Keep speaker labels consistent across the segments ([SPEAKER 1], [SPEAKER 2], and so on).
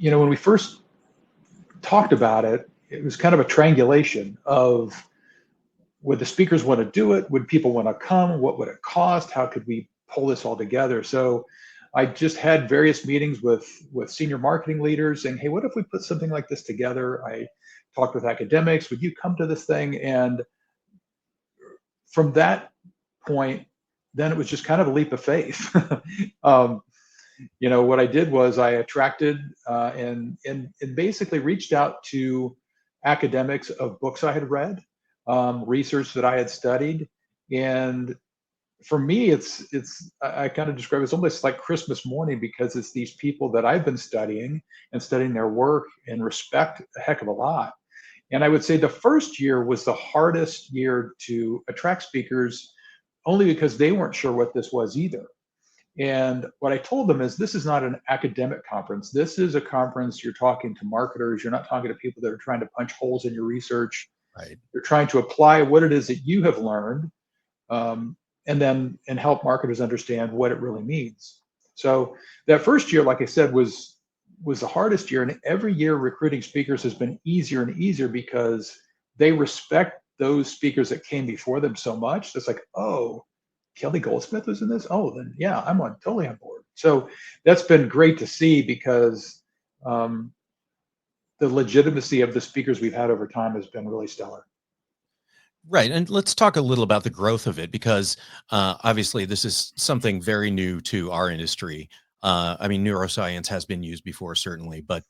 [SPEAKER 1] when we first talked about it, it was kind of a triangulation of, would the speakers want to do it? Would people want to come? What would it cost? How could we pull this all together? So I just had various meetings with senior marketing leaders saying, hey, what if we put something like this together? I talked with academics. Would you come to this thing? And from that point, then it was just kind of a leap of faith. What I did was I attracted and basically reached out to academics of books I had read, research that I had studied, and for me, I kind of describe it as almost like Christmas morning, because it's these people that I've been studying and studying their work and respect a heck of a lot. And I would say the first year was the hardest year to attract speakers, only because they weren't sure what this was either. And what I told them is, this is not an academic conference. This is a conference, you're talking to marketers. You're not talking to people that are trying to punch holes in your research.
[SPEAKER 2] Right.
[SPEAKER 1] You're trying to apply what it is that you have learned, and help marketers understand what it really means. So that first year, like I said, was the hardest year. And every year recruiting speakers has been easier and easier, because they respect those speakers that came before them so much. It's like, oh, Kelly Goldsmith was in this? Oh, then yeah, I'm totally on board. So that's been great to see, because the legitimacy of the speakers we've had over time has been really stellar.
[SPEAKER 2] Right. And let's talk a little about the growth of it, because obviously this is something very new to our industry. I mean, neuroscience has been used before, certainly, but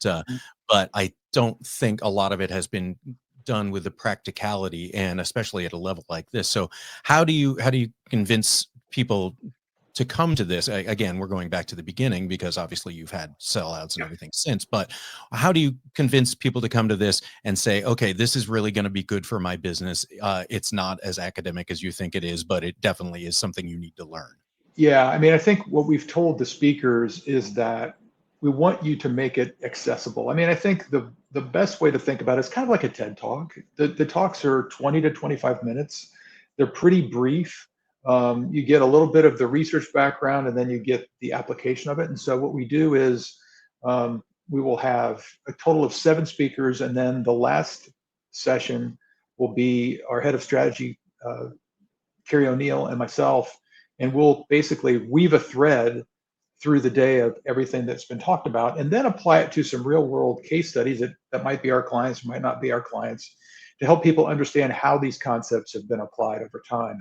[SPEAKER 2] I don't think a lot of it has been done with the practicality, and especially at a level like this. So how do you convince people to come to this? Again, we're going back to the beginning, because obviously you've had sellouts and everything since, but how do you convince people to come to this and say, okay, this is really going to be good for my business? It's not as academic as you think it is, but it definitely is something you need to learn.
[SPEAKER 1] Yeah, I mean, I think what we've told the speakers is that we want you to make it accessible. I mean, I think the best way to think about it is kind of like a TED Talk. The talks are 20 to 25 minutes. They're pretty brief. You get a little bit of the research background, and then you get the application of it. And so what we do is, we will have a total of 7 speakers, and then the last session will be our head of strategy, Carrie O'Neill, and myself, and we'll basically weave a thread through the day of everything that's been talked about, and then apply it to some real world case studies that might be our clients, might not be our clients, to help people understand how these concepts have been applied over time.